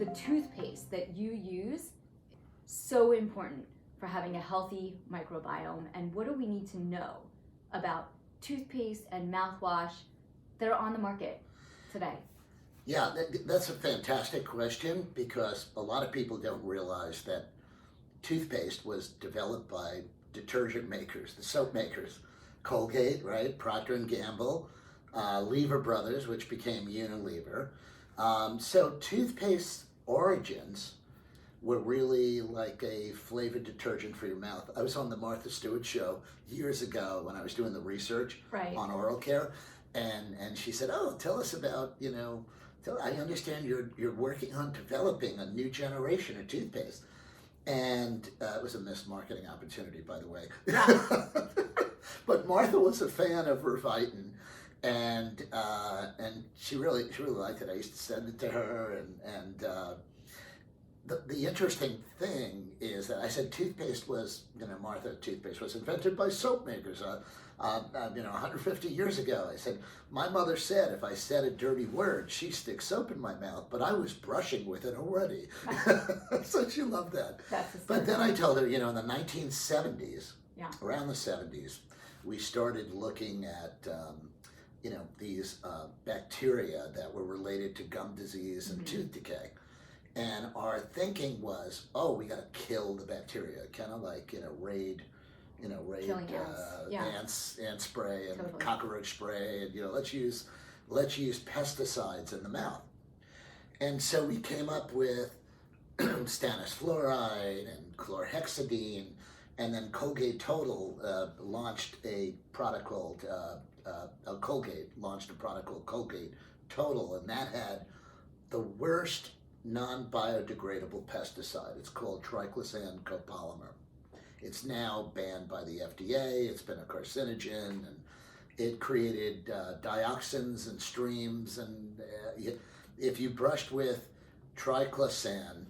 the toothpaste that you use so important for having a healthy microbiome, and what do we need to know about toothpaste and mouthwash that are on the market today? Yeah, that's a fantastic question, because a lot of people don't realize that toothpaste was developed by detergent makers, the soap makers, Colgate, right, Procter & Gamble, Lever Brothers, which became Unilever. So Toothpaste Origins were really like a flavored detergent for your mouth. I was on the Martha Stewart show years ago when I was doing the research on oral care, and she said, "Oh, tell us about, I understand you're working on developing a new generation of toothpaste." And it was a missed marketing opportunity, by the way. But Martha was a fan of Revitin, and she really liked it. I used to send it to her, and the interesting thing is that I said toothpaste was, Martha, toothpaste was invented by soap makers, 150 years ago. I said, my mother said if I said a dirty word, she sticks soap in my mouth, but I was brushing with it already. So she loved that. But then I told her, in the 1970s, around the 70s, we started looking at, these bacteria that were related to gum disease and tooth decay. And our thinking was, we got to kill the bacteria, kind of like, raid ants, ant spray and cockroach spray, and let's use pesticides in the mouth. And so we came up with stannous fluoride and chlorhexidine, and then Colgate Total launched a product called Colgate launched a product called Colgate Total, and that had the worst non-biodegradable pesticide. It's called triclosan copolymer. It's now banned by the FDA. It's been a carcinogen, and it created dioxins and streams. And if you brushed with triclosan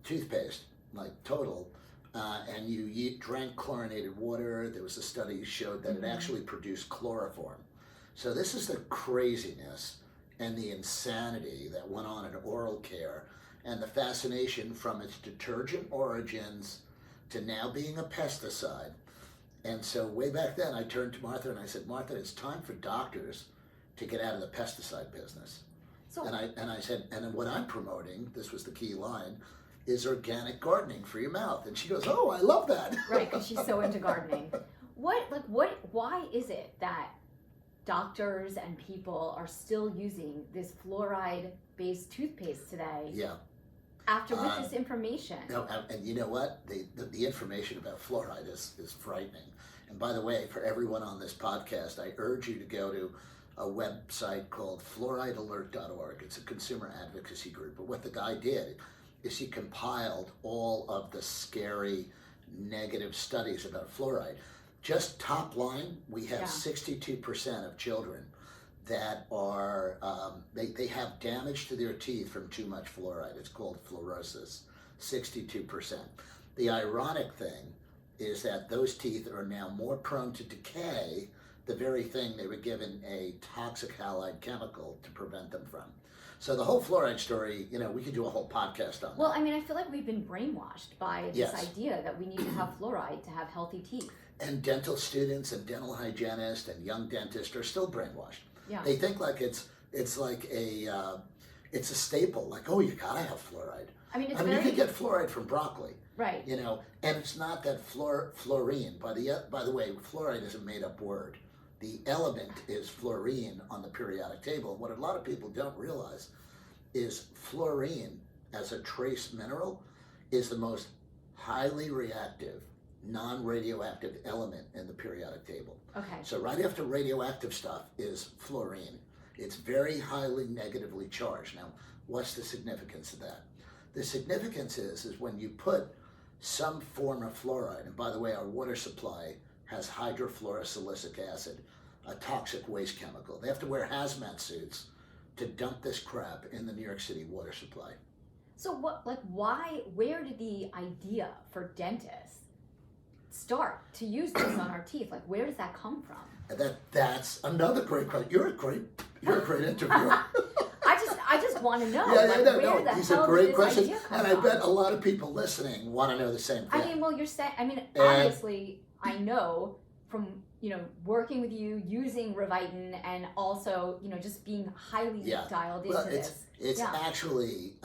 toothpaste, like Total, and you drank chlorinated water, there was a study that showed that it actually produced chloroform. So this is the craziness and the insanity that went on in oral care, and the fascination from its detergent origins to now being a pesticide. And so way back then, I turned to Martha and I said, Martha, it's time for doctors to get out of the pesticide business. And I said, and what I'm promoting, this was the key line, is organic gardening for your mouth. And she goes, oh, I love that. Right, because she's so into gardening. Why is it that doctors and people are still using this fluoride-based toothpaste today? Yeah. After with this information. No, and you know what? The information about fluoride is frightening. And by the way, for everyone on this podcast, I urge you to go to a website called fluoridealert.org. It's a consumer advocacy group. But what the guy did is he compiled all of the scary negative studies about fluoride. Just top line, we have 62% of children that are, they have damage to their teeth from too much fluoride. It's called fluorosis, 62%. The ironic thing is that those teeth are now more prone to decay, the very thing they were given a toxic halide chemical to prevent them from. So the whole fluoride story, we could do a whole podcast on that. Well, I feel like we've been brainwashed by this idea that we need to have fluoride to have healthy teeth. And dental students and dental hygienists and young dentists are still brainwashed. Yeah. They think like it's like it's a staple. Like, oh, you gotta have fluoride. You can get fluoride from broccoli. Right. And it's not that fluorine. By the way, fluoride is a made-up word. The element is fluorine on the periodic table. What a lot of people don't realize is fluorine as a trace mineral is the most highly reactive, non-radioactive element in the periodic table. Okay. So right after radioactive stuff is fluorine. It's very highly negatively charged. Now, what's the significance of that? The significance is when you put some form of fluoride, and by the way, our water supply has hydrofluorosilicic acid, a toxic waste chemical. They have to wear hazmat suits to dump this crap in the New York City water supply. So where did the idea for dentists start to use this on our teeth? Like, where does that come from? That's another great question. You're a great interviewer. I just want to know. Yeah, like, no, where no. the These are hell did great this questions, idea come and I from? bet a lot of people listening want to know the same thing. I mean, well, you're saying. I mean, And- obviously, I know from working with you, using Revitin, and also just being highly Yeah. dialed Well, into this. it's Yeah. actually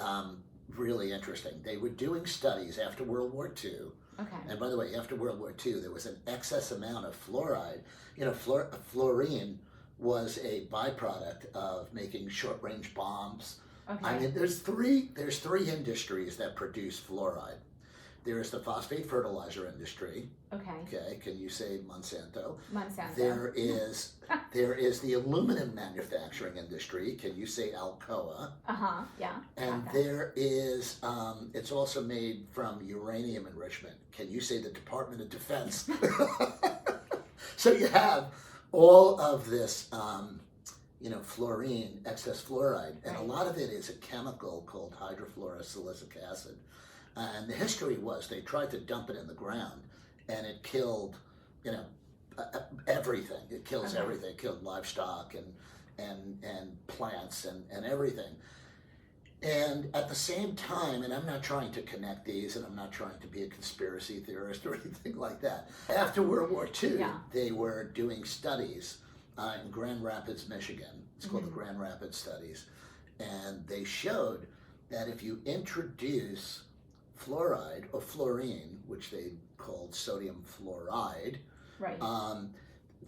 really interesting. They were doing studies after World War II. Okay. And by the way, after World War II, there was an excess amount of fluoride. Fluorine was a byproduct of making short-range bombs. Okay. I mean, there's three industries that produce fluoride. There is the phosphate fertilizer industry. Okay. Okay, can you say Monsanto? Monsanto. There is the aluminum manufacturing industry. Can you say Alcoa? Yeah. And okay. there is, it's also made from uranium enrichment. Can you say the Department of Defense? So you have all of this, fluorine, excess fluoride, and Right. a lot of it is a chemical called hydrofluorosilicic acid. And the history was they tried to dump it in the ground, and it killed, everything. It kills Okay. everything. It killed livestock and plants and everything. And at the same time, and I'm not trying to connect these, and I'm not trying to be a conspiracy theorist or anything like that. After World War II, Yeah. they were doing studies in Grand Rapids, Michigan. It's called the Mm-hmm. Grand Rapids Studies. And they showed that if you introduce fluoride or fluorine, which they called sodium fluoride, Right.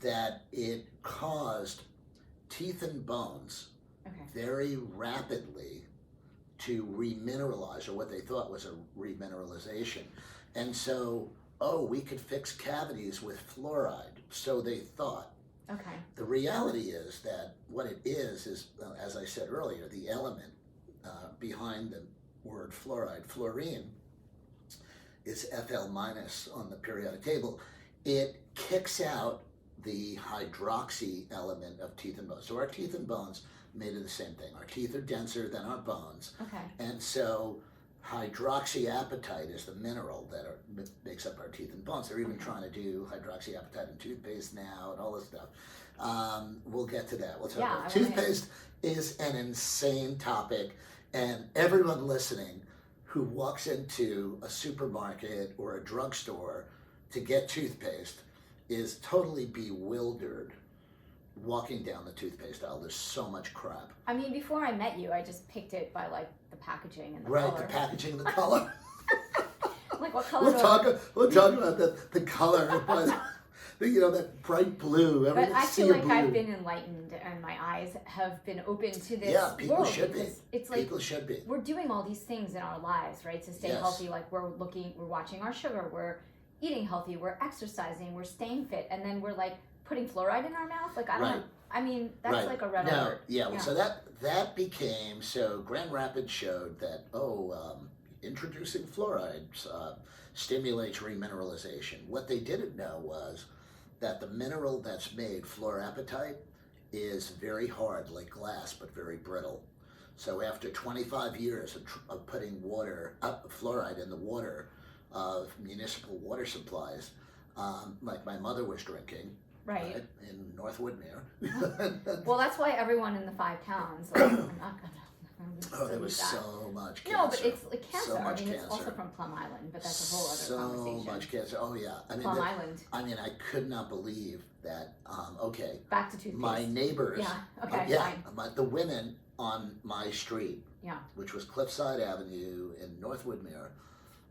that it caused teeth and bones Okay. very rapidly to remineralize, or what they thought was a remineralization. And so, we could fix cavities with fluoride, so they thought. Okay. The reality is that what it is, as I said earlier, the element behind the word fluoride, fluorine, is Fl minus on the periodic table. It kicks out the hydroxy element of teeth and bones. So our teeth and bones made of the same thing. Our teeth are denser than our bones. Okay. And so hydroxyapatite is the mineral that makes up our teeth and bones. They're even trying to do hydroxyapatite in toothpaste now and all this stuff. We'll get to that. We'll talk about toothpaste is an insane topic, and everyone listening who walks into a supermarket or a drugstore to get toothpaste is totally bewildered walking down the toothpaste aisle. There's so much crap. I mean, before I met you, I just picked it by like the packaging and the Right, color. the packaging and the color. Like what color? We'll talk about the color, but that bright blue. But I feel like blue. I've been enlightened and my eyes have been open to this Yeah, people world should be. because it's like People should be. we're doing all these things in our lives, right, to stay Yes. healthy. Like we're watching our sugar, we're eating healthy, we're exercising, we're staying fit, and then we're like putting fluoride in our mouth. Like I don't Right. know. I mean, that's Right. like a red No, alert. yeah. Well, so that became Grand Rapids showed that introducing fluoride stimulates remineralization. What they didn't know was that the mineral that's made, fluorapatite, is very hard, like glass, but very brittle. So after 25 years of putting fluoride in the water of municipal water supplies, like my mother was drinking, Right. in North Woodmere. Well, that's why everyone in the 5 towns. Like, I'm not gonna. There was that. so much cancer. No, but it's like cancer. So much I mean, it's also cancer. from Plum Island, but that's a whole other So conversation. much cancer. Oh yeah. Plum Island. I could not believe that. Okay. Back to toothpaste. My neighbors. Yeah. Okay. Fine. The women on my street. Yeah. Which was Cliffside Avenue in North Woodmere.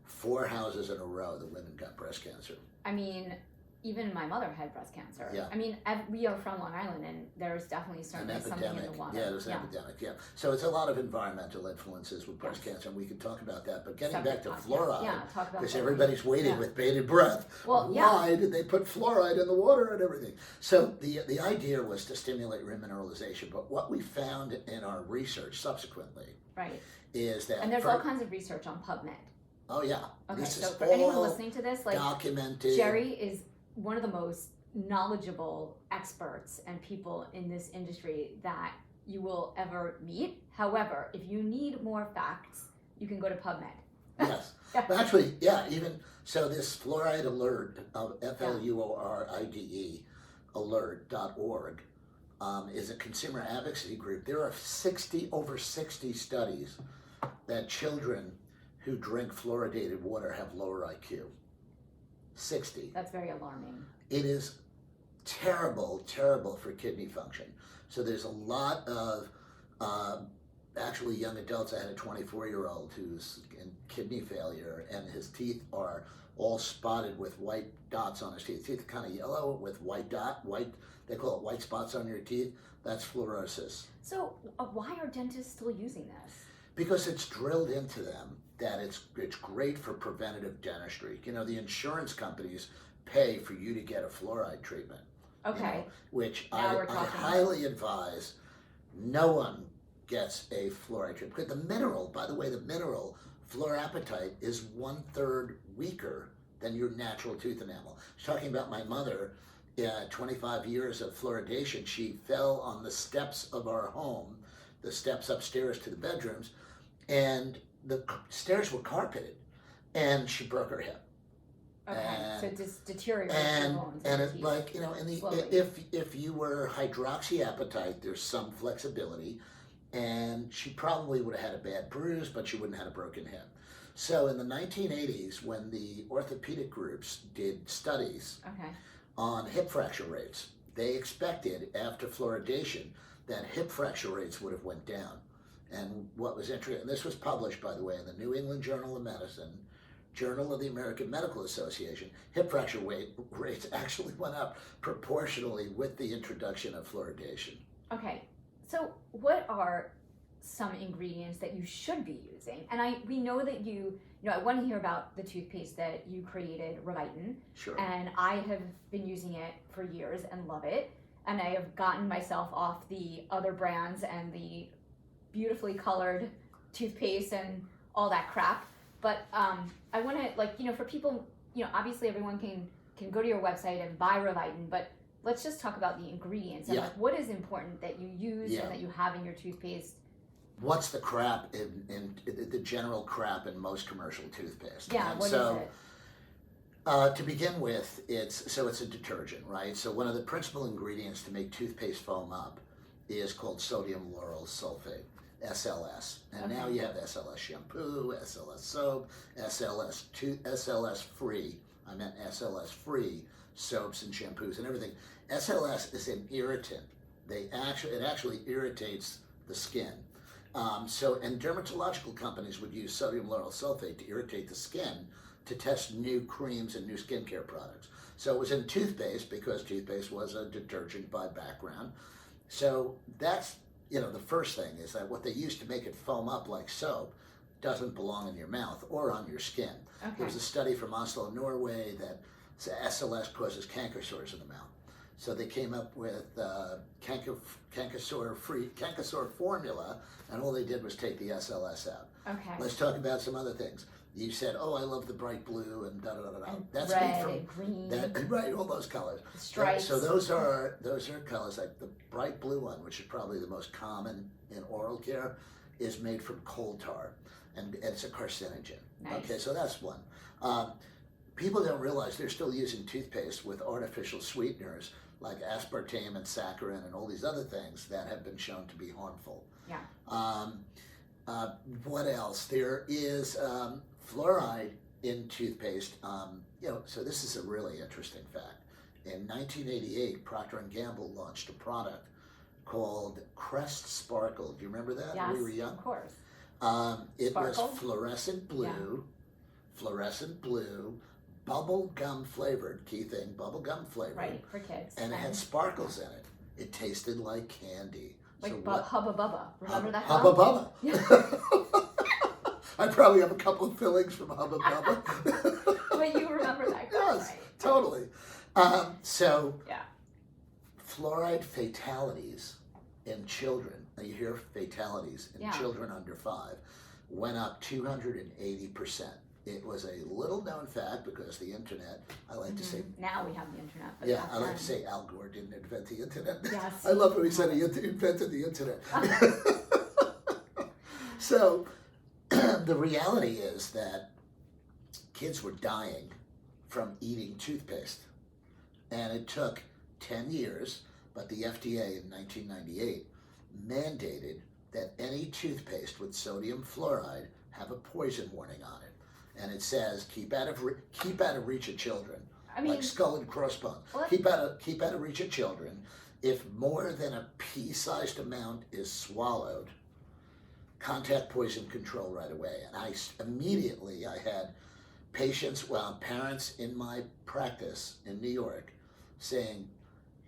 4 houses in a row, the women got breast cancer. I mean, even my mother had breast cancer. Yeah. I mean, we are from Long Island, and there's definitely certainly something in the water. Yeah, there's an epidemic. Yeah, so it's a lot of environmental influences with breast cancer, and we can talk about that. But getting back to fluoride, talk about because fluoride. everybody's waiting with bated breath. Well, why did they put fluoride in the water and everything? So the idea was to stimulate remineralization. But what we found in our research subsequently, right, is that and there's all kinds of research on PubMed. Oh yeah. Okay, this so is for anyone all listening to this, like documented. Gerry is one of the most knowledgeable experts and people in this industry that you will ever meet. However, if you need more facts, you can go to PubMed. Yes. But actually, even so, this fluoride alert of FLUORIDE alert.org, is a consumer advocacy group. There are over 60 studies that children who drink fluoridated water have lower IQ. 60. That's very alarming. It is terrible, terrible for kidney function. So there's a lot of actually young adults. I had a 24-year-old who's in kidney failure, and his teeth are all spotted with white dots on his teeth. Teeth are kind of yellow with white, they call it white spots on your teeth. That's fluorosis. So why are dentists still using this? Because it's drilled into them that it's great for preventative dentistry. You know, the insurance companies pay for you to get a fluoride treatment. Okay. You know, which I Now we're talking. highly advise no one gets a fluoride treatment. Because the mineral, by the way, fluorapatite is 1/3 weaker than your natural tooth enamel. I was talking about my mother, 25 years of fluoridation. She fell on the steps of our home, the steps upstairs to the bedrooms, and the stairs were carpeted, and she broke her hip. Okay, so it just deteriorates And the bones. and the it's teeth. like, you know, if you were hydroxyapatite, there's some flexibility, and she probably would have had a bad bruise, but she wouldn't have had a broken hip. So in the 1980s, when the orthopedic groups did studies Okay. on hip fracture rates, they expected after fluoridation that hip fracture rates would have went down. And what was interesting, and this was published, by the way, in the New England Journal of Medicine, Journal of the American Medical Association, hip fracture rates actually went up proportionally with the introduction of fluoridation. Okay, so what are some ingredients that you should be using? And we know that I want to hear about the toothpaste that you created, Revitin, Sure. and I have been using it for years and love it. And I have gotten myself off the other brands and the beautifully colored toothpaste and all that crap. But I want to, for people, obviously everyone can go to your website and buy Revitin, but let's just talk about the ingredients and what is important that you use and that you have in your toothpaste. What's the crap in the general crap in most commercial toothpaste? Yeah, and what so, is it? To begin with, it's a detergent, right? So one of the principal ingredients to make toothpaste foam up is called sodium lauryl sulfate, SLS. And now you have SLS shampoo, SLS soap, SLS free. I meant SLS free soaps and shampoos and everything. SLS is an irritant. It actually irritates the skin. And dermatological companies would use sodium lauryl sulfate to irritate the skin to test new creams and new skincare products. So it was in toothpaste because toothpaste was a detergent by background. So that's, the first thing is that what they used to make it foam up like soap doesn't belong in your mouth or on your skin. Okay. There was a study from Oslo, Norway that SLS causes canker sores in the mouth. So they came up with canker sore formula, and all they did was take the SLS out. Okay. Let's talk about some other things. You said, "Oh, I love the bright blue and da da da da." And That's red made from and green. right, all those colors. The stripes. So those are colors. Like the bright blue one, which is probably the most common in oral care, is made from coal tar, and it's a carcinogen. Nice. Okay, so that's one. People don't realize they're still using toothpaste with artificial sweeteners like aspartame and saccharin and all these other things that have been shown to be harmful. Yeah. What else? There is fluoride in toothpaste. So this is a really interesting fact. In 1988, Procter & Gamble launched a product called Crest Sparkle. Do you remember that? Yes, We were young. of course. It Sparkle? was fluorescent blue, bubble gum flavored, key thing, bubble gum flavored. Right, for kids. And it had sparkles in it. It tasted like candy. Like So Hubba Bubba. Remember that? Hubba Bubba. Yeah. I probably have a couple of fillings from Hubba Bubba. But you remember that? Yes, right? totally. Yeah. Fluoride fatalities in children, now you hear fatalities in children under 5, went up 280%. It was a little known fact because the internet, I like to say. Now we have the internet. But I like to say Al Gore didn't invent the internet. Yes. I love when he said he invented the internet. So the reality is that kids were dying from eating toothpaste. And it took 10 years but the FDA in 1998 mandated that any toothpaste with sodium fluoride have a poison warning on it, and it says keep out of reach of children, I mean, like skull and crossbones. What? Keep out of reach of children. If more than a pea-sized amount is swallowed, contact poison control right away. And I had parents in my practice in New York saying,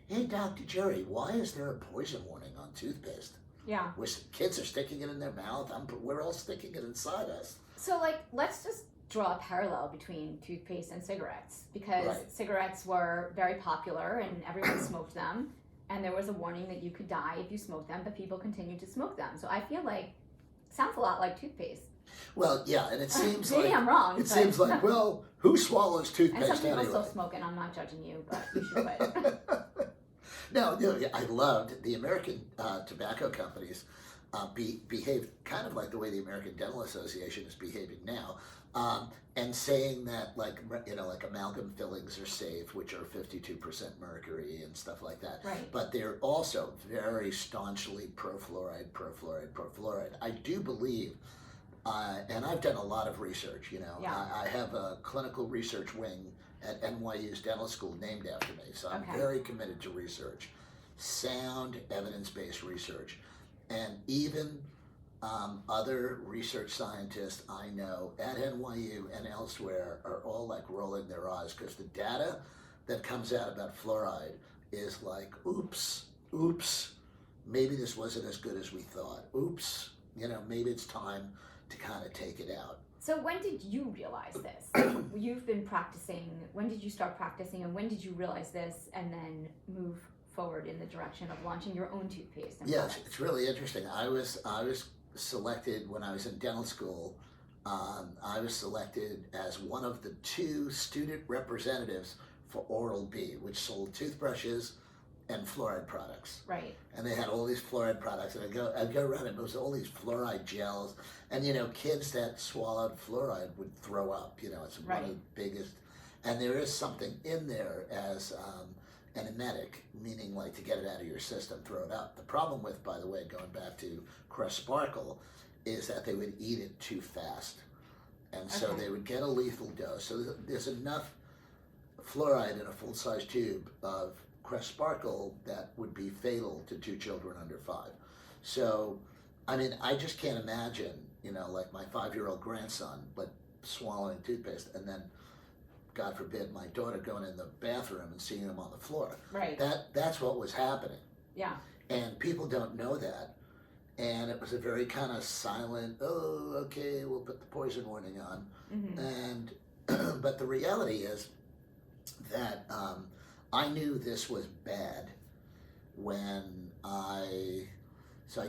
"Hey, Dr. Gerry, why is there a poison warning on toothpaste? yeah. Kids are sticking it in their mouth. We're all sticking it inside us." So, like, let's just draw a parallel between toothpaste and cigarettes, because Right. cigarettes were very popular and everyone smoked them, and there was a warning that you could die if you smoked them, but people continued to smoke them. So I feel like it sounds a lot like toothpaste. Well, yeah, and it seems Maybe like I'm wrong. it seems like, well, who swallows and toothpaste some people anyway? still smoke, and I'm not judging you, but you should quit. No, I loved the American tobacco companies behaved kind of like the way the American Dental Association is behaving now, and saying that like amalgam fillings are safe, which are 52% mercury and stuff like that. Right. But they're also very staunchly pro fluoride. I do believe. And I've done a lot of research, Yeah. I have a clinical research wing at NYU's dental school named after me, so I'm Okay. very committed to research, sound evidence-based research. And even other research scientists I know at NYU and elsewhere are all like rolling their eyes, because the data that comes out about fluoride is like, oops, maybe this wasn't as good as we thought. Oops, maybe it's time to kind of take it out. So when did you realize this? You've been practicing. When did you start practicing, and when did you realize this and then move forward in the direction of launching your own toothpaste? And Yes, products? it's really interesting. I was selected when I was in dental school. I was selected as one of the 2 student representatives for Oral-B, which sold toothbrushes and fluoride products. Right. And they had all these fluoride products, and I'd go around and there was all these fluoride gels, and kids that swallowed fluoride would throw up. It's one of the biggest, and there is something in there as an emetic, meaning like to get it out of your system, throw it out. The problem with, by the way, going back to Crest Sparkle, is that they would eat it too fast, and so Okay. they would get a lethal dose. So there's enough fluoride in a full-size tube of Crest Sparkle that would be fatal to 2 children under 5. So, I mean, I just can't imagine, like my 5-year-old grandson, but swallowing toothpaste, and then, God forbid, my daughter going in the bathroom and seeing him on the floor. Right. That's what was happening. Yeah. And people don't know that. And it was a very kind of silent, oh, okay, we'll put the poison warning on. Mm-hmm. And, but the reality is that I knew this was bad when I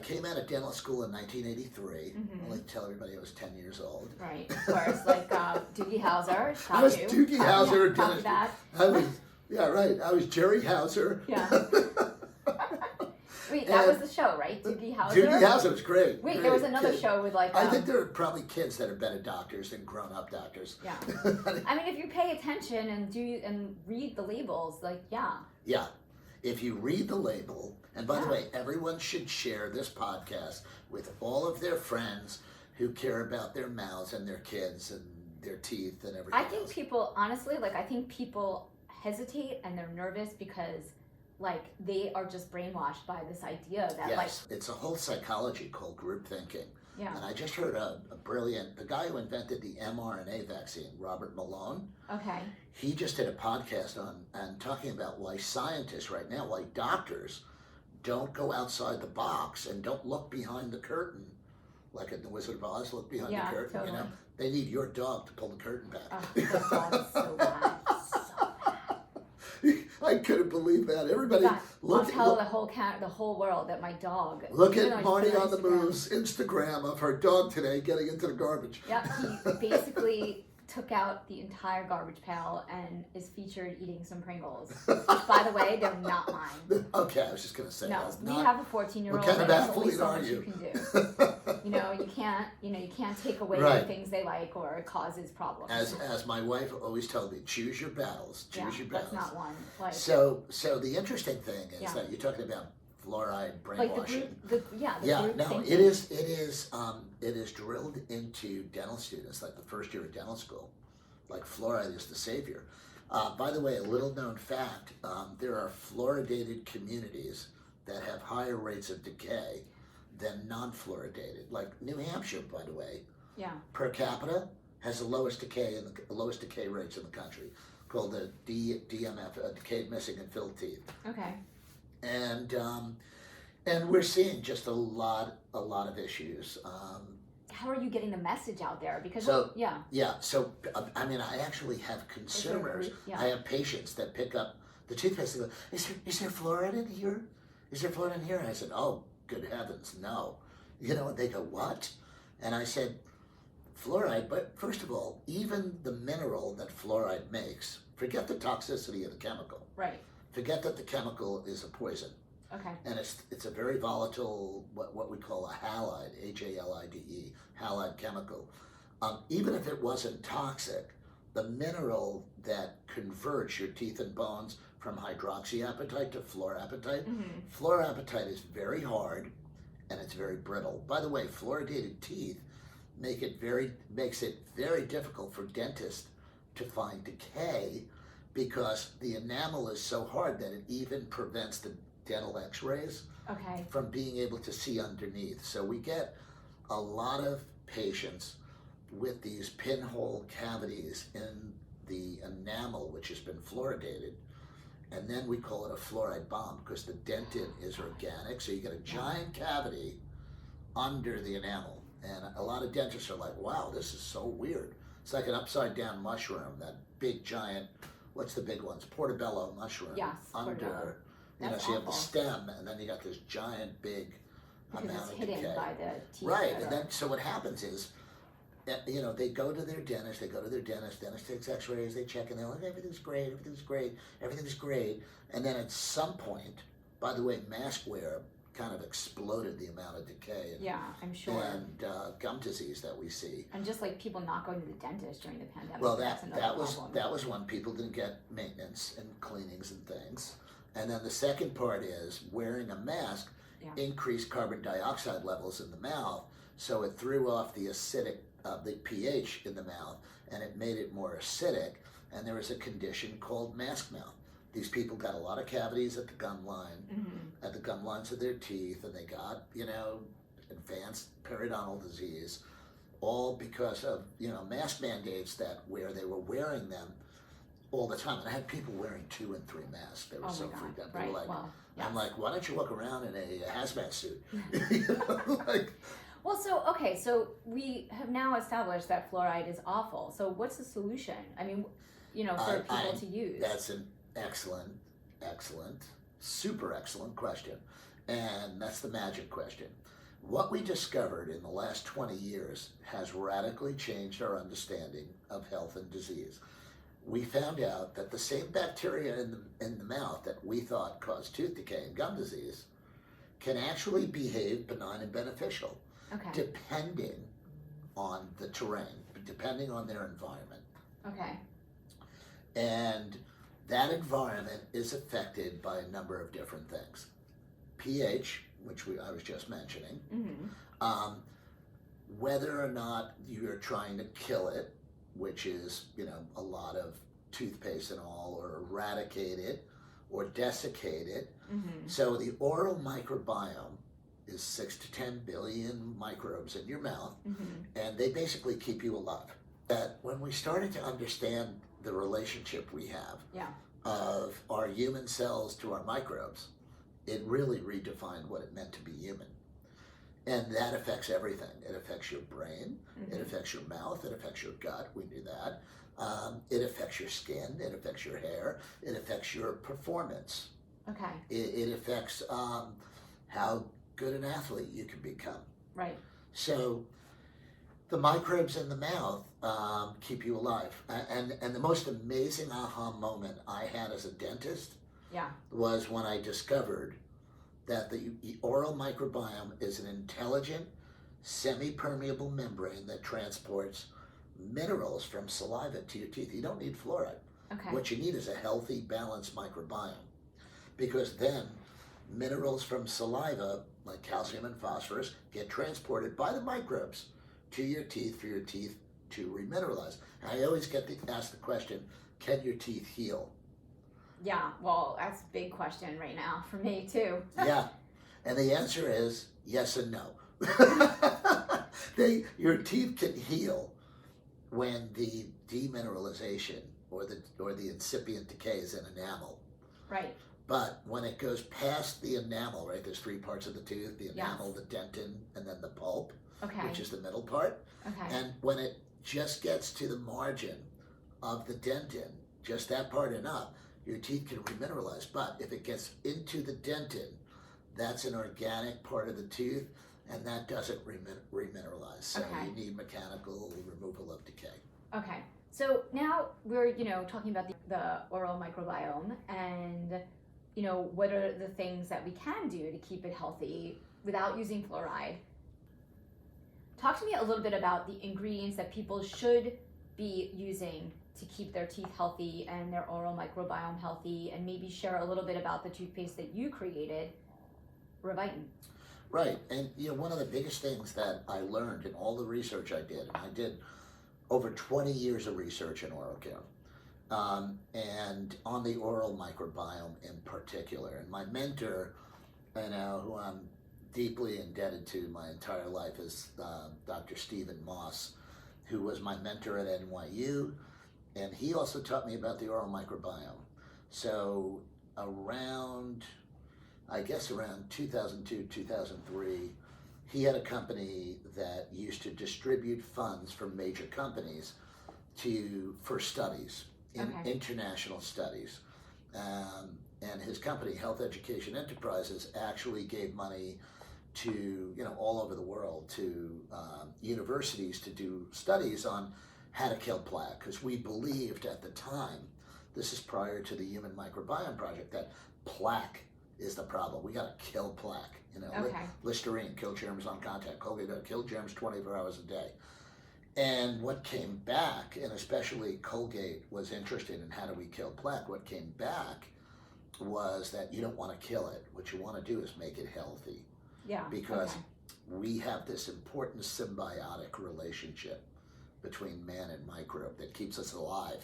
came out of dental school in 1983. Mhm. I like to tell everybody I was 10 years old. Right. Of course, like Doogie Howser. I was Doogie Howser. Copy that. I was Gerry Howser. Yeah. Wait, that was the show, right? Doogie Howser? Doogie Howser was great. Wait, great there was another kid. show with like... I think there are probably kids that are better doctors than grown-up doctors. Yeah. I mean, if you pay attention and read the labels, like, yeah. Yeah. If you read the label, and by the Yeah. way, everyone should share this podcast with all of their friends who care about their mouths and their kids and their teeth and everything I think else. people, honestly, like, I think people hesitate and they're nervous because, like, they are just brainwashed by this idea that, Yes, it's a whole psychology called group thinking. yeah, And I just heard the guy who invented the mRNA vaccine, Robert Malone, okay, he just did a podcast on talking about why scientists right now, why doctors don't go outside the box and don't look behind the curtain, like in The Wizard of Oz, look behind Yeah, the curtain, totally. They need your dog to pull the curtain back. oh, that dog is so bad, I couldn't believe that. Everybody, God, I'll look, tell look, the whole world that my dog. look even though at I Marty put it on the Instagram- Move's Instagram of her dog today getting into the garbage. Yeah, he basically took out the entire garbage pail and is featured eating some Pringles. Which, by the way, they're not mine. Okay, I was just gonna say. No, that's we not, have a 14-year-old. what kind of and there's only athlete so are much you? can do. You can't take away Right. the things they like, or it causes problems. As my wife always told me, choose your battles. Choose your battles. That's not one. Like, So the interesting thing is Yeah. that you're talking about fluoride like brainwashing. the group No, thinking. it is drilled into dental students, like the first year of dental school. Like fluoride is the savior. By the way, a little known fact: there are fluoridated communities that have higher rates of decay than non-fluoridated. Like New Hampshire, by the way, Yeah. per capita has the lowest decay rates in the country, called the DMF, decayed, missing, and filled teeth. Okay. And we're seeing just a lot of issues. How are you getting the message out there? Because So- yeah. So I mean, I actually have consumers. Yeah. I have patients that pick up the toothpaste and go, "Is there fluoride in here? Is there fluoride in here?" And I said, "Oh, good heavens, no." And they go, "What?" And I said, "Fluoride, but first of all, even the mineral that fluoride makes, forget the toxicity of the chemical. Right. Forget that the chemical is a poison. Okay. And it's a very volatile, what we call a halide, HALIDE, halide chemical. Even if it wasn't toxic, the mineral that converts your teeth and bones from hydroxyapatite to fluorapatite, fluorapatite is very hard and it's very brittle. By the way, fluoridated teeth makes it very difficult for dentists to find decay, because the enamel is so hard that it even prevents the dental x-rays Okay. from being able to see underneath. So we get a lot of patients with these pinhole cavities in the enamel, which has been fluoridated, and then we call it a fluoride bomb because the dentin is organic. So you get a giant cavity under the enamel, and a lot of dentists are like, "Wow, this is so weird. It's like an upside down mushroom, that big giant, what's the big ones? Portobello mushroom." Yes, Under, portobello. That's so you have the awful. stem, and then you got this giant big Because amount it's of hidden decay. by the teeth. Right, that and are- then so what happens is, they go to their dentist, dentist takes x-rays, they check, and they're like, everything's great, and then at some point, by the way, mask wear kind of exploded the amount of decay and, Yeah, I'm sure. and gum disease that we see. And just like people not going to the dentist during the pandemic. Well, that's another problem. that was when people didn't get maintenance and cleanings and things. And then the second part is wearing a mask increased carbon dioxide levels in the mouth, so it threw off the pH in the mouth, and it made it more acidic. And there was a condition called mask mouth. These people got a lot of cavities at the gum line, at the gum lines of their teeth, and they got advanced periodontal disease, all because of mask mandates where they were wearing them all the time. And I had people wearing 2 and 3 masks. They were Oh so my God. freaked out. They Right. were like, Well, I'm yes. like, why don't you walk around in a hazmat suit? Well, so we have now established that fluoride is awful. So what's the solution? I mean, for people to use. That's an excellent, super excellent question. And that's the magic question. What we discovered in the last 20 years has radically changed our understanding of health and disease. We found out that the same bacteria in the mouth that we thought caused tooth decay and gum disease can actually behave benign and beneficial, Okay. depending on the terrain, depending on their environment. Okay. And that environment is affected by a number of different things. pH, which I was just mentioning, whether or not you're trying to kill it, which is, a lot of toothpaste and all, or eradicate it, or desiccate it. So the oral microbiome is 6 to 10 billion microbes in your mouth, and they basically keep you alive. That when we started to understand the relationship we have of our human cells to our microbes, it really redefined what it meant to be human. And that affects everything. It affects your brain, it affects your mouth, it affects your gut, we knew that. It affects your skin, it affects your hair, it affects your performance. Okay. It affects how good an athlete you can become. Right. So The microbes in the mouth keep you alive. And the most amazing aha moment I had as a dentist Yeah. was when I discovered that the oral microbiome is an intelligent, semi-permeable membrane that transports minerals from saliva to your teeth. You don't need fluoride. Okay. What you need is a healthy, balanced microbiome, because then minerals from saliva, like calcium and phosphorus, get transported by the microbes to your teeth for your teeth to remineralize. And I always get asked the question, can your teeth heal? Yeah, well, that's a big question right now for me too. Yeah, and the answer is yes and no. Your teeth can heal when the demineralization or the incipient decay is in enamel. Right. But when it goes past the enamel, right, there's three parts of the tooth, the enamel, the dentin, and then the pulp, Okay. which is the middle part. Okay. And when it just gets to the margin of the dentin, just that part and up, your teeth can remineralize. But if it gets into the dentin, that's an organic part of the tooth, and that doesn't remineralize. So Okay. you need mechanical removal of decay. Okay. So now we're, talking about the oral microbiome and, what are the things that we can do to keep it healthy without using fluoride. Talk to me a little bit about the ingredients that people should be using to keep their teeth healthy and their oral microbiome healthy, and maybe share a little bit about the toothpaste that you created, Revitin. Right, and one of the biggest things that I learned in all the research I did, and I did over 20 years of research in oral care, and on the oral microbiome in particular. And my mentor, who I'm deeply indebted to my entire life, is Dr. Stephen Moss, who was my mentor at NYU, and he also taught me about the oral microbiome. So around 2002, 2003, he had a company that used to distribute funds from major companies for studies, international studies. And his company, Health Education Enterprises, actually gave money to, all over the world, to universities to do studies on how to kill plaque, because we believed at the time, this is prior to the Human Microbiome Project, that plaque is the problem. We got to kill plaque. Listerine, kill germs on contact. Colgate, kill germs 24 hours a day. And what came back, and especially Colgate was interested in how do we kill plaque, what came back was that you don't want to kill it. What you want to do is make it healthy. Yeah. Because we have this important symbiotic relationship between man and microbe that keeps us alive.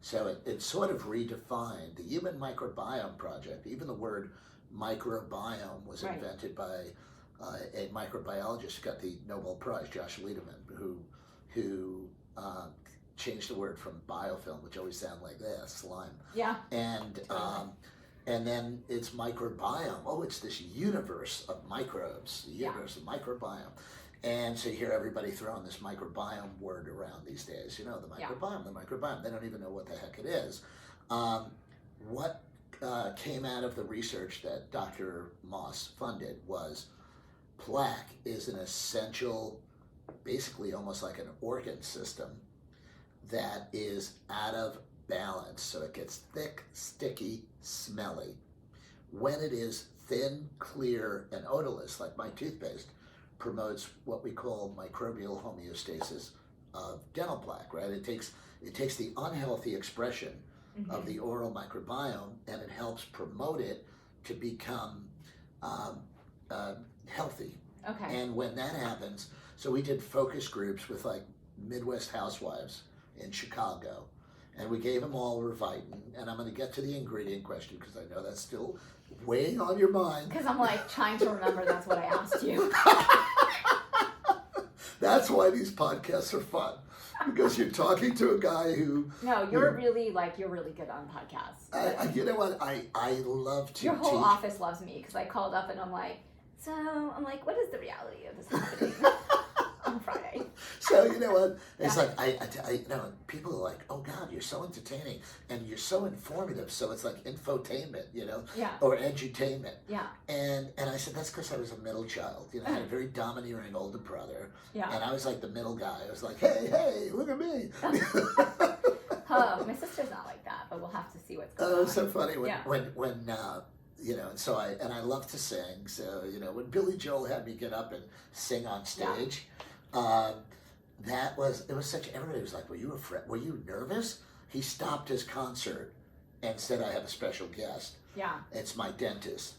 So it sort of redefined the Human Microbiome Project. Even the word microbiome was invented by a microbiologist who got the Nobel Prize, Josh Lederman, who changed the word from biofilm, which always sound like slime. Yeah. And then it's microbiome. Oh, it's this universe of microbes, the universe of microbiome. And so you hear everybody throwing this microbiome word around these days. The microbiome. They don't even know what the heck it is. What came out of the research that Dr. Moss funded was plaque is an essential, basically almost like an organ system that is out of balance. So it gets thick, sticky, smelly. When it is thin, clear, and odorless, like my toothpaste, promotes what we call microbial homeostasis of dental plaque, right? It takes the unhealthy expression of the oral microbiome and it helps promote it to become healthy. Okay. And when that happens, so we did focus groups with like Midwest housewives in Chicago, and we gave them all Revitin, and I'm going to get to the ingredient question because I know that's still weighing on your mind. Because I'm like trying to remember that's what I asked you. That's why these podcasts are fun, because you're talking to a guy who... No, you're really good on podcasts. You know what? I love to Your whole teach. office loves me because I called up and I'm like, what is the reality of this happening? on Friday. So you know what? It's Yeah. like you know, people are like, "Oh God, you're so entertaining and you're so informative." So it's like infotainment, you know, Yeah. or edutainment. Yeah. And I said that's because I was a middle child. You know, I had a very domineering older brother, Yeah. and I was like the middle guy. I was like, "Hey, look at me." Oh, my sister's not like that, but we'll have to see what's going Oh, on. it's so funny when Yeah. you know, and so I love to sing. So you know, when Billy Joel had me get up and sing on stage, it was such, everybody was like, "Were you were you nervous?" He stopped his concert and said, "I have a special guest. Yeah. It's my dentist."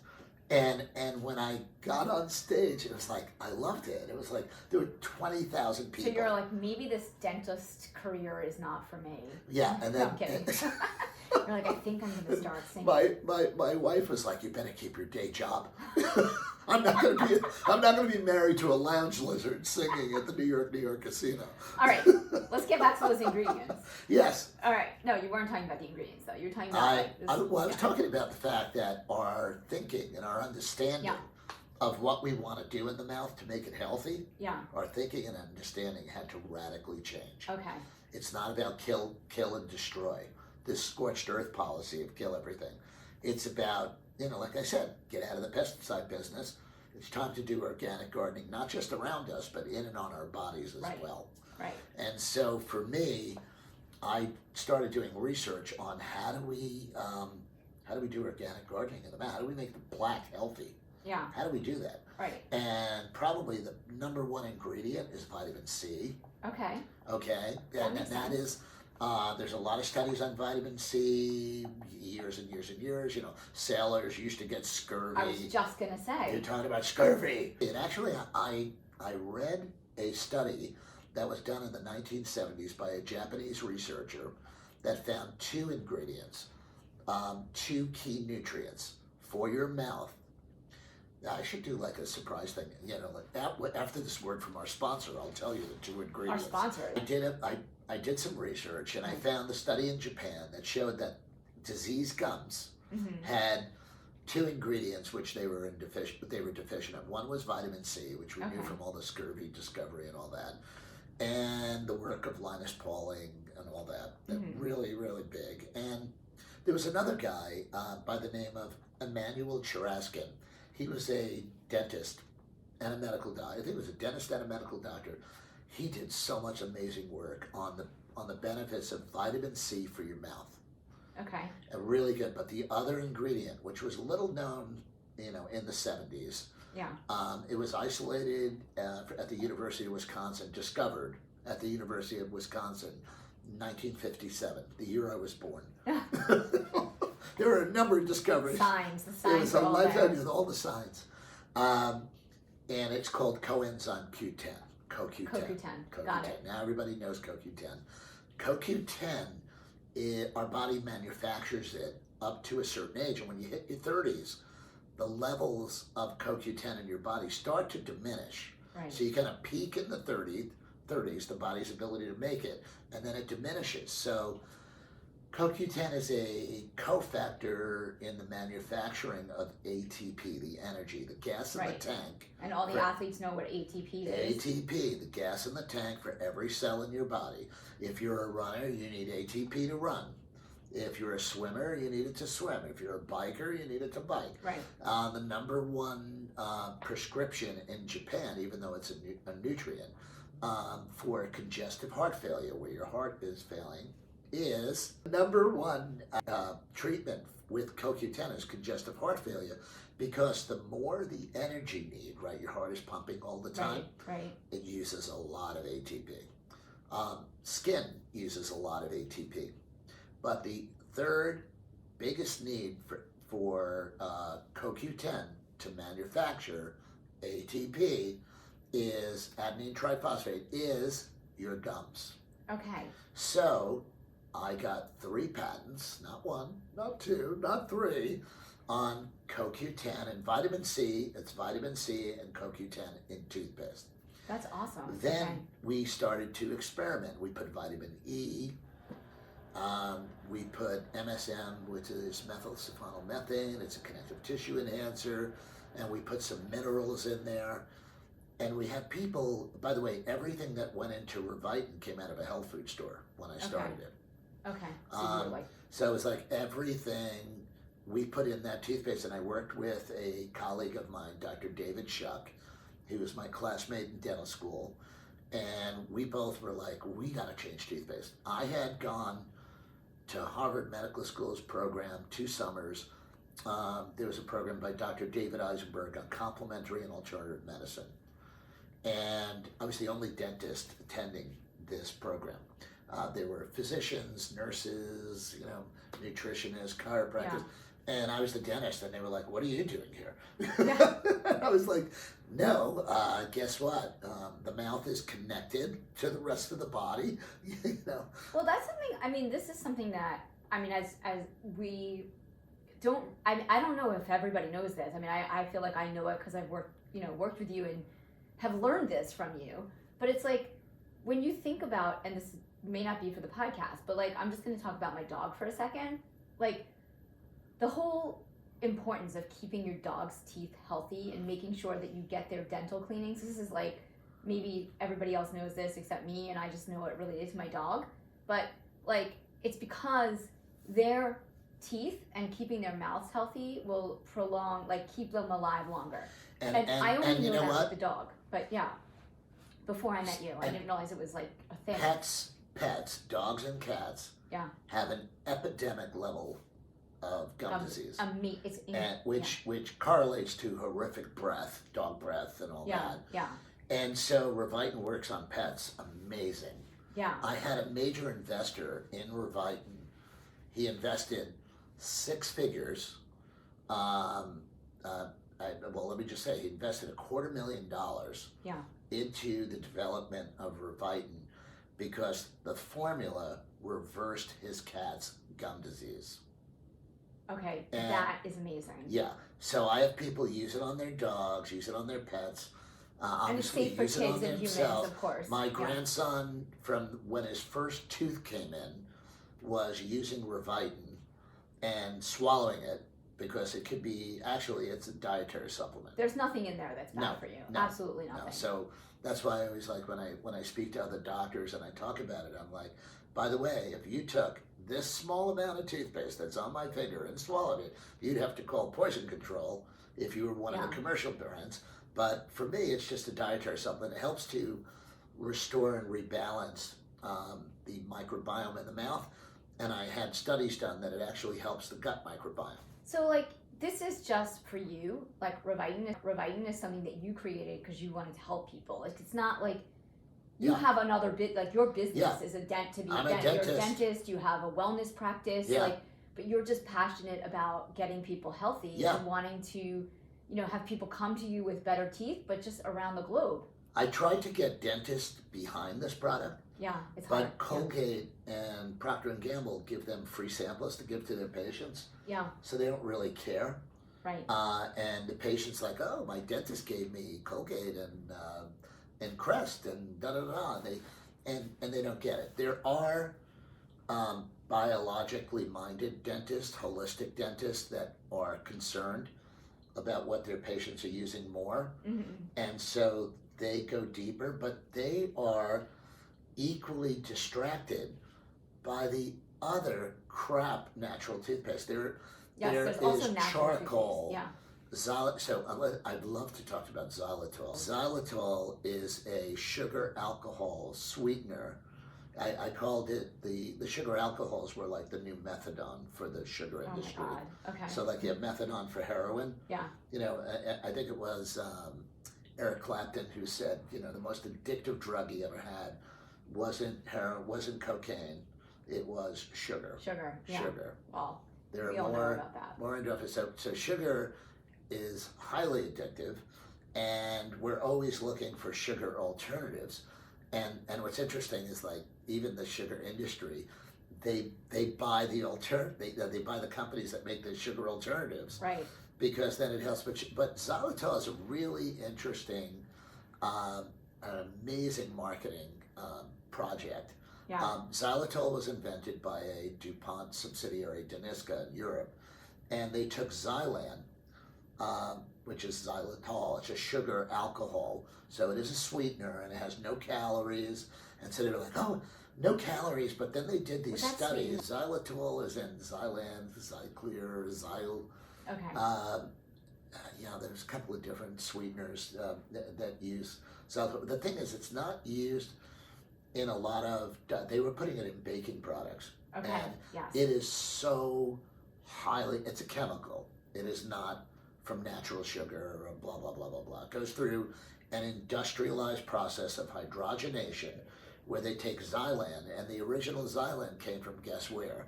And when I got on stage, it was like I loved it. It was like there were 20,000 people. So you're like, maybe this dentist career is not for me. Yeah, and No, then I'm kidding. You're like, I think I'm going to start singing. my wife was like, "You better keep your day job. I'm not gonna be married to a lounge lizard singing at the New York casino." All right, let's get back to those ingredients. Yes. All right, no, you weren't talking about the ingredients though. You were talking about I was talking about the fact that our thinking and our understanding of what we want to do in the mouth to make it healthy, Yeah. our thinking and understanding had to radically change. Okay. It's not about kill and destroy, this scorched earth policy of kill everything. It's about, you know, like I said, get out of the pesticide business. It's time to do organic gardening, not just around us, but in and on our bodies as well. Right. And so for me, I started doing research on how do we do organic gardening in the mouth? How do we make the plaque healthy? Yeah. How do we do that? Right. And probably the number one ingredient is vitamin C. Okay. Okay, and that is, there's a lot of studies on vitamin C, years and years and years. You know, sailors used to get scurvy. I was just gonna say. You're talking about scurvy. And actually, I read a study that was done in the 1970s by a Japanese researcher that found two ingredients, two key nutrients for your mouth. I should do like a surprise thing, you know, like after this word from our sponsor, I'll tell you the two ingredients. Our sponsor. I did some research and I found the study in Japan that showed that diseased gums had two ingredients which they were deficient of. One was vitamin C, which we knew from all the scurvy discovery and all that, and the work of Linus Pauling and all that. Really, really big. And there was another guy by the name of Emmanuel Cheraskin. He was a dentist and a medical doctor. I think he was a dentist and a medical doctor. He did so much amazing work on the benefits of vitamin C for your mouth. Okay. And really good. But the other ingredient, which was little known, you know, in the 70s, it was isolated at the University of Wisconsin, discovered at the University of Wisconsin, 1957, the year I was born. There were a number of discoveries. The signs It was a are all lifetime there. with all the signs. And it's called coenzyme Q10. CoQ10. Got it. Now everybody knows CoQ10. CoQ10, our body manufactures it up to a certain age. And when you hit your 30s, the levels of CoQ10 in your body start to diminish. Right. So you kind of peak in the 30s, the body's ability to make it, and then it diminishes. So CoQ10 is a cofactor in the manufacturing of ATP, the energy, the gas in the tank. And all the athletes know what ATP is. ATP, the gas in the tank for every cell in your body. If you're a runner, you need ATP to run. If you're a swimmer, you need it to swim. If you're a biker, you need it to bike. Right. The number one prescription in Japan, even though it's a nutrient, for congestive heart failure, where your heart is failing, is number one treatment with CoQ10 is congestive heart failure, because the more the energy need, right, your heart is pumping all the time, it uses a lot of ATP. Skin uses a lot of ATP. But the third biggest need for CoQ10 to manufacture ATP is adenine triphosphate, is your gums. Okay. So I got 3 patents, not 1, not 2, not 3, on CoQ10 and vitamin C. It's vitamin C and CoQ10 in toothpaste. That's awesome. Then we started to experiment. We put vitamin E. We put MSM, which is methylsulfonylmethane. It's a connective tissue enhancer. And we put some minerals in there. And we had people, by the way, everything that went into Revitin came out of a health food store when I started it. Okay. So you were like, So it was like everything we put in that toothpaste, and I worked with a colleague of mine, Dr. David Shuck, who was my classmate in dental school, and we both were like, we gotta change toothpaste. I had gone to Harvard Medical School's program 2 summers. There was a program by Dr. David Eisenberg on complementary and alternative medicine. And I was the only dentist attending this program. There were physicians, nurses, nutritionists, chiropractors, and I was the dentist, and they were like, what are you doing here? I was like, no, guess what? The mouth is connected to the rest of the body, Well, that's something, this is something that, as we don't, I don't know if everybody knows this. I feel like I know it because I've worked with you and have learned this from you. But it's like, when you think about, and this may not be for the podcast, but like, I'm just going to talk about my dog for a second. Like, the whole importance of keeping your dog's teeth healthy and making sure that you get their dental cleanings. This is like, maybe everybody else knows this except me, and I just know it related to my dog. But like, it's because their teeth and keeping their mouths healthy will prolong, like, keep them alive longer. And I only knew that with the dog, but yeah, before I met you, I didn't realize it was like a thing. Pets, dogs and cats, have an epidemic level of gum disease, which correlates to horrific breath, dog breath, and all that. Yeah. And so Revitin works on pets, amazing. Yeah. I had a major investor in Revitin. He invested 6 figures. Let me just say, he invested $250,000 into the development of Revitin because the formula reversed his cat's gum disease. Okay, and that is amazing. Yeah, so I have people use it on their dogs, use it on their pets. And it's safe for kids and humans, of course. My grandson, from when his first tooth came in, was using Revitin and swallowing it because it could be, it's a dietary supplement. There's nothing in there that's bad for you. No, absolutely nothing. No. So that's why I always like when I speak to other doctors and I talk about it, I'm like, by the way, if you took this small amount of toothpaste that's on my finger and swallowed it, you'd have to call poison control if you were one of the commercial brands. But for me, it's just a dietary supplement. It helps to restore and rebalance the microbiome in the mouth. And I had studies done that it actually helps the gut microbiome. So, like, this is just for you. Like, Revitin is something that you created because you wanted to help people. Like, it's not like you have another bit. Like, your business is a dentist. You're a dentist. You have a wellness practice. Yeah. Like, but you're just passionate about getting people healthy and wanting to, have people come to you with better teeth, but just around the globe. I tried to get dentists behind this product. Yeah, it's hard. But Colgate and Procter & Gamble give them free samples to give to their patients. Yeah. So they don't really care. Right. And the patient's like, oh, my dentist gave me Colgate and Crest and da-da-da. And they don't get it. There are biologically minded dentists, holistic dentists that are concerned about what their patients are using more. Mm-hmm. And so they go deeper, but they are equally distracted by the other crap natural toothpaste. There is charcoal. Yeah. I'd love to talk about xylitol. Xylitol is a sugar alcohol sweetener. I called it the sugar alcohols were like the new methadone for the sugar industry. Oh my God. Okay. So like you have methadone for heroin. Yeah. I think it was Eric Clapton who said, the most addictive drug he ever had wasn't heroin, wasn't cocaine, it was sugar. Sugar. Well, there we are all know about that. More into so sugar is highly addictive, and we're always looking for sugar alternatives. And what's interesting is, like, even the sugar industry, they buy they buy the companies that make the sugar alternatives, right? Because then it helps. But xylitol is a really interesting, an amazing marketing project. Yeah. Xylitol was invented by a DuPont subsidiary, Danisca, in Europe, and they took xylan which is xylitol. It's a sugar alcohol, so it is a sweetener and it has no calories. And so they were like, oh, no calories, but then they did these studies. Xylitol is in Xylan, Xyclear, Xyl. Okay. There's a couple of different sweeteners that use xylitol. The thing is, it's not used in a lot of, they were putting it in baking products. Okay, And yes. it is so highly, it's a chemical. It is not from natural sugar or blah, blah, blah, blah, blah. It goes through an industrialized process of hydrogenation where they take xylan, and the original xylan came from, guess where?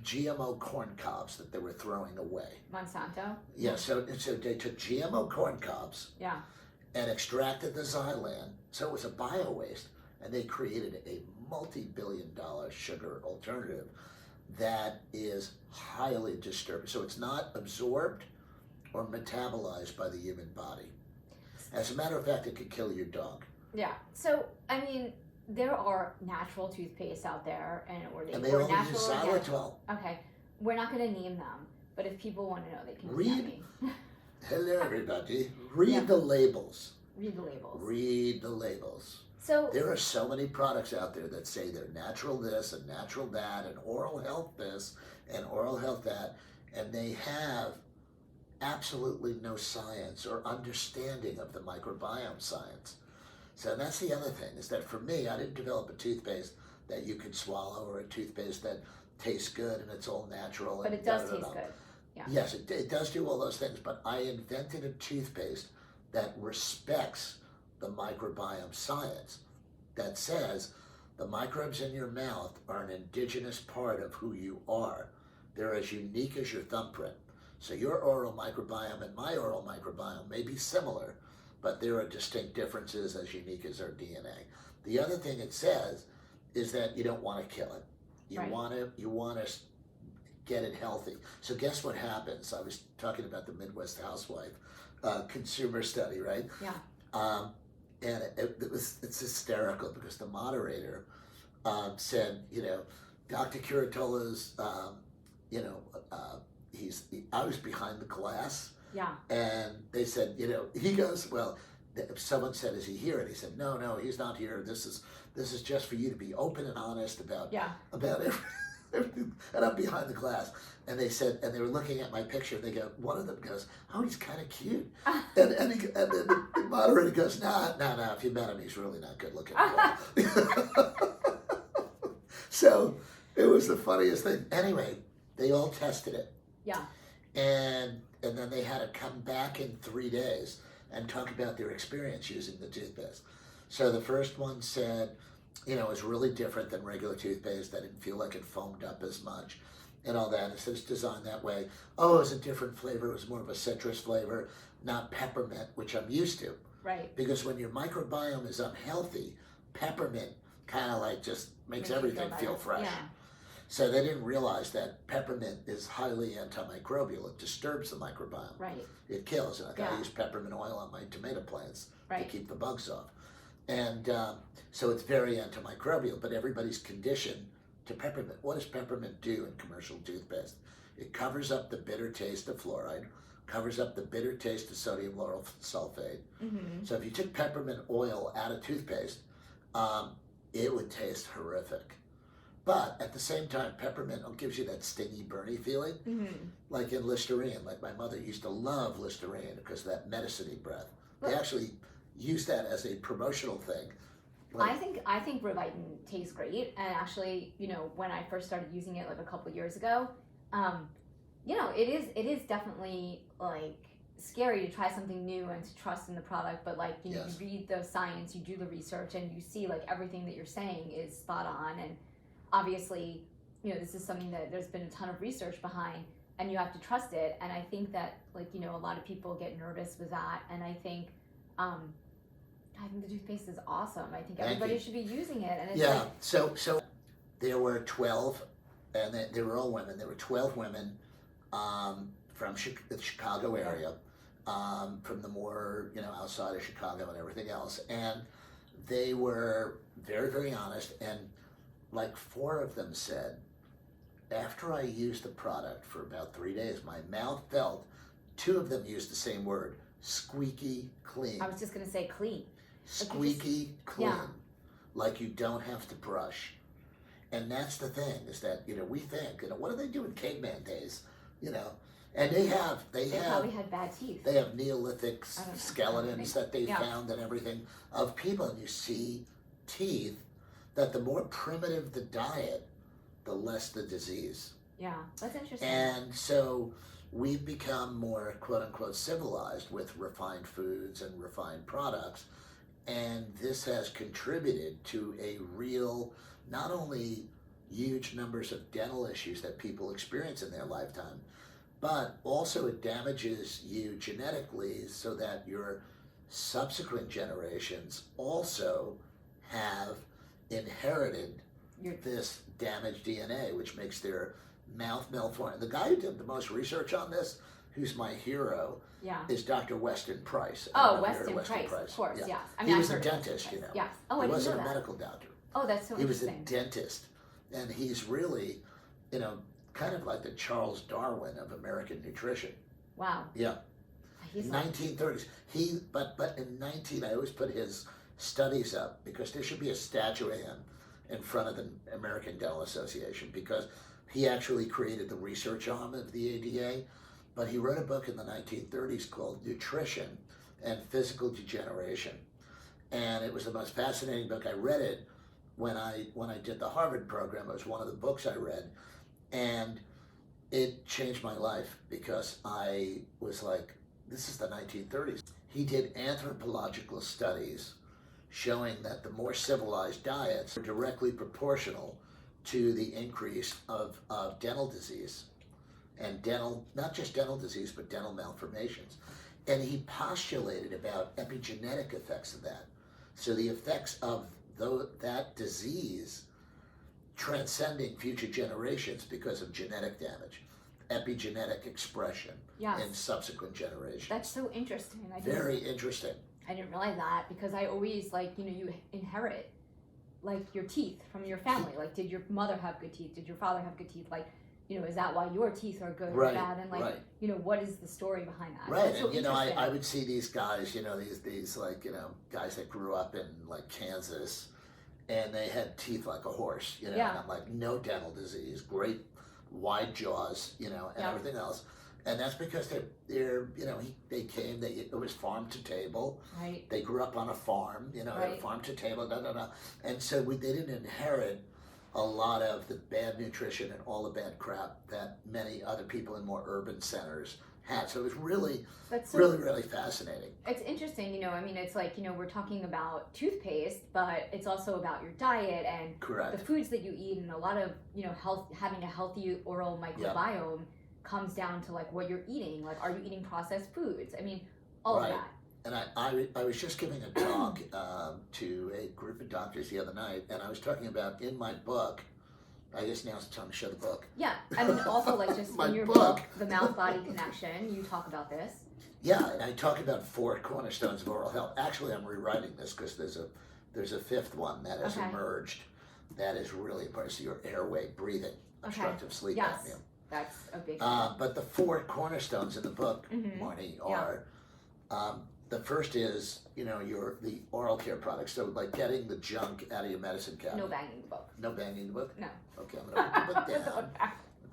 GMO corn cobs that they were throwing away. Monsanto? Yeah, so they took GMO corn cobs Yeah. and extracted the xylan, so it was a bio-waste, and they created a multi-billion-dollar sugar alternative that is highly disturbing. So it's not absorbed or metabolized by the human body. As a matter of fact, it could kill your dog. Yeah. So, I mean, there are natural toothpaste out there, and they all use xylitol. Okay, we're not going to name them, but if people want to know, they can Read. me. Hello, everybody. Read the labels. Read the labels. Read the labels. So there are so many products out there that say they're natural this and natural that and oral health this and oral health that, and they have absolutely no science or understanding of the microbiome science. So that's the other thing, is that for me, I didn't develop a toothpaste that you could swallow or a toothpaste that tastes good and it's all natural. But it does taste good. Yeah. Yes, it does do all those things, but I invented a toothpaste that respects the microbiome science, that says the microbes in your mouth are an indigenous part of who you are. They're as unique as your thumbprint. So your oral microbiome and my oral microbiome may be similar, but there are distinct differences as unique as our DNA. The other thing it says is that you don't want to kill it. You want to get it healthy. So guess what happens? I was talking about the Midwest housewife consumer study, right? Yeah. And it's hysterical because the moderator said, Dr. Curatola's, I was behind the glass. Yeah. And they said, he goes, well, someone said, is he here? And he said, no, he's not here. This is just for you to be open and honest about everything. And I'm behind the glass. And they said, and they were looking at my picture, and they go, one of them goes, oh, he's kind of cute. And then the moderator goes, no, if you met him, he's really not good looking at all. So it was the funniest thing. Anyway, they all tested it. Yeah. And then they had to come back in 3 days and talk about their experience using the toothpaste. So the first one said, it was really different than regular toothpaste. I didn't feel like it foamed up as much and all that. And so it's designed that way. Oh, it was a different flavor. It was more of a citrus flavor, not peppermint, which I'm used to. Right. Because when your microbiome is unhealthy, peppermint kind of like just makes everything feel fresh. Yeah. So they didn't realize that peppermint is highly antimicrobial. It disturbs the microbiome. Right. It kills. And I use peppermint oil on my tomato plants to keep the bugs off. And so it's very antimicrobial, but everybody's conditioned to peppermint. What does peppermint do in commercial toothpaste? It covers up the bitter taste of fluoride, covers up the bitter taste of sodium lauryl sulfate. Mm-hmm. So if you took peppermint oil out of toothpaste, it would taste horrific. But at the same time, peppermint gives you that stingy, burny feeling, like in Listerine. Like my mother used to love Listerine because of that medicine-y breath. They actually use that as a promotional thing. I think Revitin tastes great, and actually, when I first started using it like a couple years ago, it is definitely like scary to try something new and to trust in the product, but like you read the science, you do the research, and you see like everything that you're saying is spot on. And obviously, this is something that there's been a ton of research behind, and you have to trust it. And I think that a lot of people get nervous with that, and I think the toothpaste is awesome. I think everybody should be using it. And it's so there were 12, and they were all women. There were 12 women from the Chicago area, from the more, outside of Chicago and everything else. And they were very, very honest. And like 4 of them said, after I used the product for about 3 days, my mouth felt two of them use the same word, squeaky clean. I was just going to say clean. Squeaky clean, yeah. like you don't have to brush. And that's the thing, is that, we think, what do they do in caveman days, and they probably had bad teeth. They have Neolithic skeletons that they found and everything of people, and you see teeth, that the more primitive the diet, the less the disease. Yeah, that's interesting. And so we've become more, quote unquote, civilized with refined foods and refined products. And this has contributed to a real, not only huge numbers of dental issues that people experience in their lifetime, but also it damages you genetically so that your subsequent generations also have inherited this damaged DNA, which makes their mouth malform. The guy who did the most research on this, who's my hero, is Dr. Weston Price. Weston Price, of course, yes. He was a dentist, Yes. Oh, he I didn't wasn't know a that. medical doctor. Oh, that's so interesting. He was a dentist, and he's really, kind of like the Charles Darwin of American nutrition. Wow. Yeah. 1930s. But in I always put his studies up because there should be a statue of him in front of the American Dental Association, because he actually created the research arm of the ADA, but he wrote a book in the 1930s called Nutrition and Physical Degeneration. And it was the most fascinating book. I read it when I did the Harvard program. It was one of the books I read, and it changed my life, because I was like, this is the 1930s. He did anthropological studies showing that the more civilized diets are directly proportional to the increase of dental disease, and not just dental disease, but dental malformations. And he postulated about epigenetic effects of that. So the effects of that disease transcending future generations because of genetic damage, epigenetic expression in subsequent generations. That's so interesting. Very interesting. I didn't realize that, because I always, you inherit, your teeth from your family. Did your mother have good teeth? Did your father have good teeth? Is that why your teeth are good or bad? And what is the story behind that? Right, so and I would see these guys, these guys that grew up in Kansas, and they had teeth like a horse, and I'm like, no dental disease, great wide jaws, and everything else. And that's because they came, it was farm to table. Right. They grew up on a farm, farm to table, And so they didn't inherit a lot of the bad nutrition and all the bad crap that many other people in more urban centers had. So it was really fascinating. It's interesting, it's we're talking about toothpaste, but it's also about your diet and Correct. The foods that you eat, and a lot of, having a healthy oral microbiome comes down to what you're eating. Are you eating processed foods? All of that. And I was just giving a talk to a group of doctors the other night, and I was talking about in my book. I guess now's the time to show the book. Yeah, also just in your book, The Mouth-Body Connection, you talk about this. Yeah, and I talk about 4 cornerstones of oral health. Actually, I'm rewriting this because there's a 5th one that has emerged that is really important. So your airway, breathing, obstructive sleep apnea. That's a big thing. But the 4 cornerstones in the book, Marnie, are the first is the oral care products. So getting the junk out of your medicine cabinet. No banging the book. No banging the book? No. Okay, I'm gonna put the book down.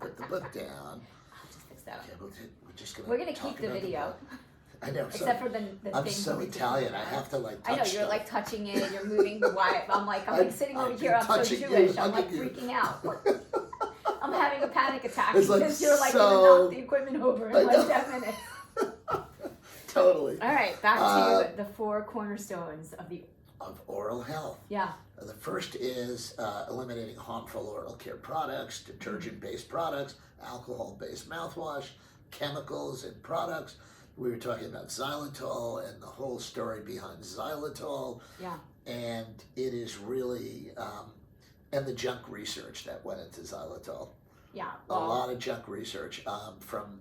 Put the book down. I'll just fix that. Okay, we're gonna keep the video. I know. Except for the I'm thing. so Italian. I have to touch I know, you're stuff. touching it, you're moving the wire. I'm sitting over here, I'm so Jewish, I'm freaking out. I'm having a panic attack because you're gonna knock the equipment over in 10 minutes. Totally. All right, back to the 4 cornerstones of oral health. Yeah. The first is eliminating harmful oral care products, detergent-based products, alcohol-based mouthwash, chemicals in products. We were talking about Xylitol and the whole story behind Xylitol. Yeah. And it is really, and the junk research that went into Xylitol. Yeah. A lot of junk research from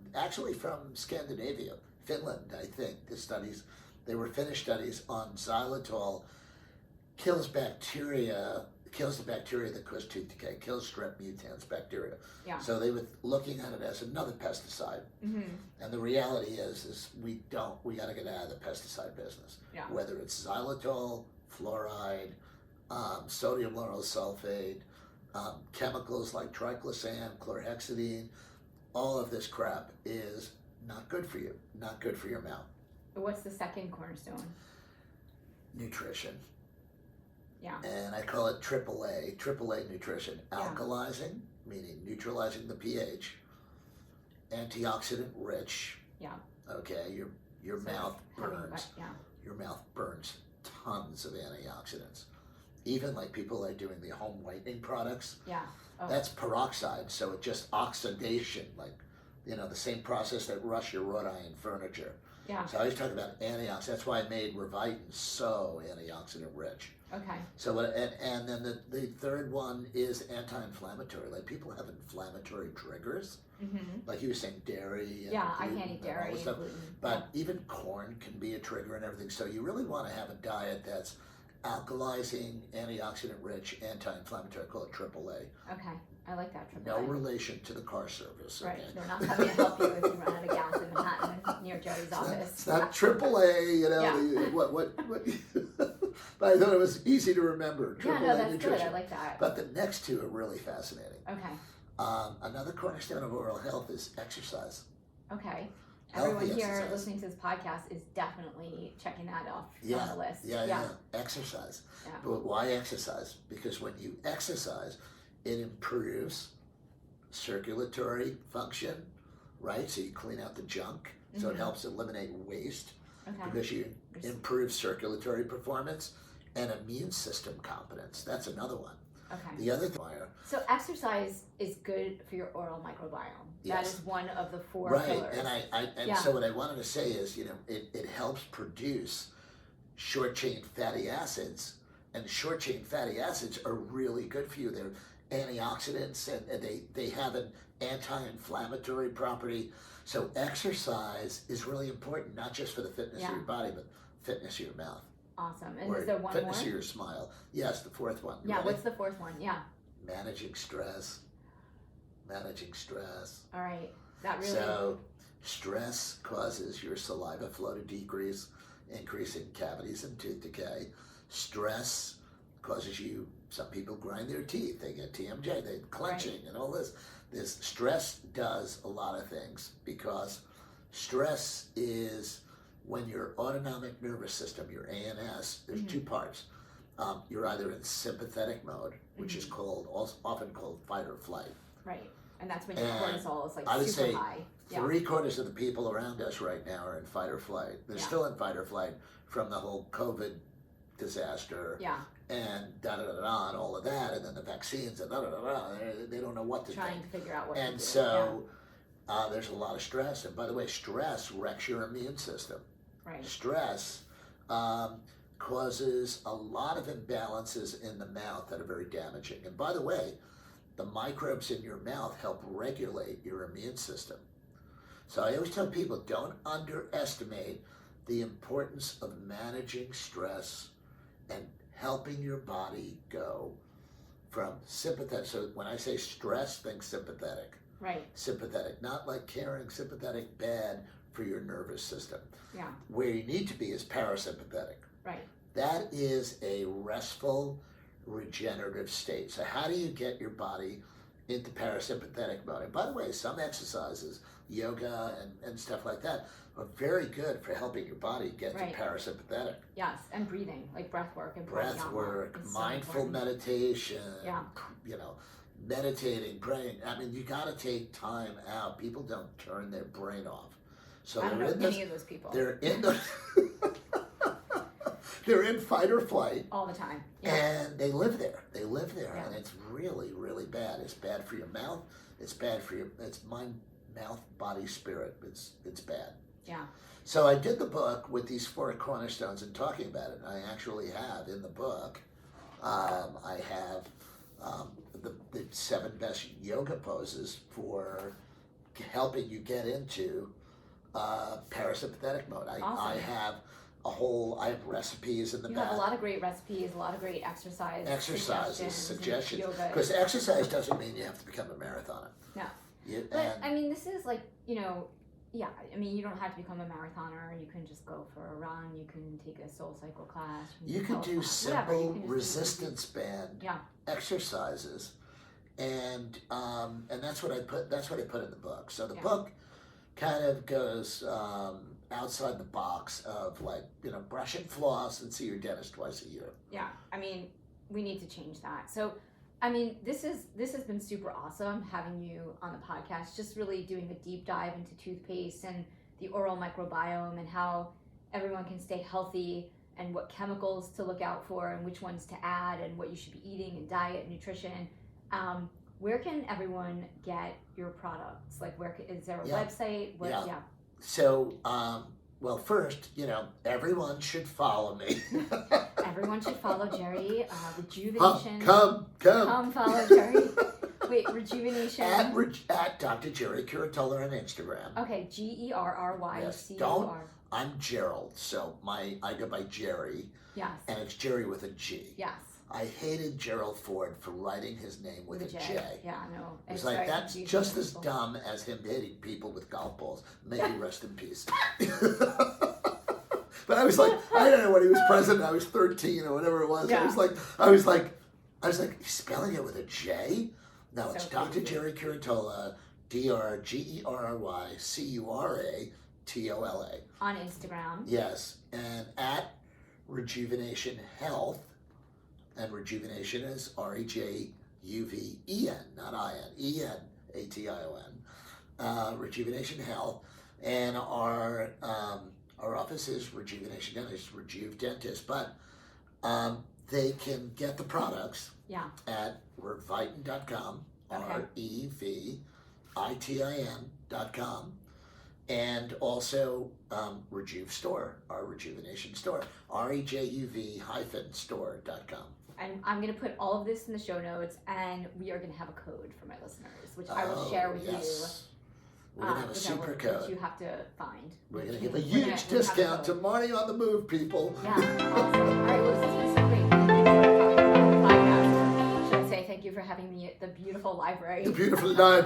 Scandinavia, Finland, I think. They were Finnish studies on Xylitol kills bacteria kills the bacteria that cause tooth decay, kills strep mutans bacteria. Yeah. So they were looking at it as another pesticide. Mm-hmm. And the reality is we got to get out of the pesticide business. Yeah. Whether it's xylitol, fluoride, sodium lauryl sulfate, chemicals like triclosan, chlorhexidine, all of this crap is not good for you, not good for your mouth. What's the second cornerstone? Nutrition. Yeah. And I call it AAA nutrition. Alkalizing, meaning neutralizing the pH. Antioxidant rich. Yeah. Okay, your mouth burns. Yeah. Your mouth burns tons of antioxidants. Even like people like doing the home whitening products. Yeah. Oh. That's peroxide, so it just oxidation, like, the same process that rusts your wrought iron furniture. Yeah. So I always talk about antioxidants. That's why I made Revitin so antioxidant rich. Okay. So and then the third one is anti-inflammatory. Like people have inflammatory triggers. Mm-hmm. Like you were saying, dairy. And yeah, I gluten can't eat and dairy all this stuff. gluten. But even corn can be a trigger and everything. So you really want to have a diet that's alkalizing, antioxidant rich, anti-inflammatory. I call it AAA. Okay, I like that. AAA. No relation to the car service. Right, Okay? they're not coming to help you if you run out of gas in Manhattan near Jerry's office. It's not AAA, Yeah. what but I thought it was easy to remember. AAA Yeah, no, that's nutrition. good. I like that. But the next two are really fascinating. Okay. Another cornerstone of oral health is exercise. Okay. Healthy Everyone here exercise. listening to this podcast is definitely checking that off Yeah, on the list. Yeah. Exercise. Yeah. But why exercise? Because when you exercise, it improves circulatory function, right? So you clean out the junk. So it Mhm. helps eliminate waste Okay. because you improve circulatory performance and immune system competence. That's another one. Okay. The other thing, So exercise is good for your oral microbiome. That Yes. is one of the four right, pillars. and Yeah. so what I wanted to say is, it helps produce short chain fatty acids, and short chain fatty acids are really good for you. They're antioxidants, and they have an anti-inflammatory property. So exercise is really important, not just for the fitness of your body, but fitness of your mouth. Awesome. And or is there one fitness more? of your smile. Yes, the fourth one. You Yeah, ready? what's the fourth one? Yeah. Managing stress. Managing stress. All right. That really. So, stress causes your saliva flow to decrease, increasing cavities and tooth decay. Stress causes some people grind their teeth, they get TMJ, they clenching and all this. This stress does a lot of things because stress is when your autonomic nervous system, your ANS, there's two parts. You're either in sympathetic mode, which is often called fight or flight. Right. And that's when your cortisol is like I would super say high. Yeah. 3/4 of the people around us right now are in fight or flight. They're Yeah. still in fight or flight from the whole COVID disaster Yeah. and and all of that, and then the vaccines and They don't know what to Trying think. to figure out what to And do. so there's a lot of stress. And by the way, stress wrecks your immune system. Right. Stress causes a lot of imbalances in the mouth that are very damaging. And by the way, the microbes in your mouth help regulate your immune system. So I always tell people, don't underestimate the importance of managing stress and helping your body go from sympathetic. So when I say stress, think sympathetic. Right. Sympathetic, not like caring, sympathetic, bad for your nervous system. Yeah. Where you need to be is parasympathetic. Right. That is a restful, regenerative state. So how do you get your body into parasympathetic mode? And by the way, some exercises, yoga and stuff like that, are very good for helping your body get to parasympathetic. Yes, and breathing, like breath work and Breath pranayama work, is so mindful important. meditation, Yeah. Meditating, praying. I mean, you got to take time out. People don't turn their brain off. So I don't they're know in any of those people. They're in the they're in fight or flight. All the time. Yeah. And they live there. They live there, Yeah. and it's really, really bad. It's bad for your mouth. It's bad for it's mind, mouth, body, spirit. It's bad. Yeah. So I did the book with these four cornerstones and talking about it. And I actually have in the book. I have the 7 best yoga poses for helping you get into parasympathetic mode. I Awesome. have I have recipes in the You back. have a lot of great recipes, a lot of great Suggestions. yoga. Because exercise doesn't mean you have to become a marathoner. No. And I mean, this is like, yeah, I mean, you don't have to become a marathoner. You can just go for a run. You can take a soul cycle class. you could do whatever. You simple can just resistance band exercises, and that's what I put in the book. So the book kind of goes outside the box of like, brush and floss and see your dentist twice a year. Yeah, I mean, we need to change that. So, I mean, this has been super awesome having you on the podcast, just really doing a deep dive into toothpaste and the oral microbiome and how everyone can stay healthy and what chemicals to look out for and which ones to add and what you should be eating and diet and nutrition. Where can everyone get your products? Like, is there a website? So, well, first, everyone should follow me. Everyone should follow Gerry. Rejuvenation. Come follow Gerry. Wait, Rejuvenation. At Dr. Gerry Curatola on Instagram. Okay, GerryCur. Yes, I'm Gerald, so I go by Gerry. Yes. And it's Gerry with a G. Yes. I hated Gerald Ford for writing his name with a J. Yeah, I know. It's like, that's just as dumb as him hitting people with golf balls. May he rest in peace. But I was like, I don't know, when he was president, I was 13 or whatever it was. Yeah. I was like, he's spelling it with a J? No, it's Dr. Gerry Curatola, DrGerryCuratola. On Instagram. Yes, and at Rejuvenation Health, and Rejuvenation is REJUVEN, not IN, ATION. Rejuvenation Health, and our office is Rejuvenation Dentist, Rejuve Dentist, but they can get the products at Revitin.com, REVITIN.com, and also Rejuve Store, our Rejuvenation Store, REJUV-store.com. And I'm going to put all of this in the show notes, and we are going to have a code for my listeners, which I will share with you. We're going to have a super code. Which you have to find. We're going to give a huge discount to Marty on the Move, people. Yeah, awesome. All right, well, this has been so great. Thank you for talking about the podcast. I should say thank you for having me at the beautiful library. The beautiful library.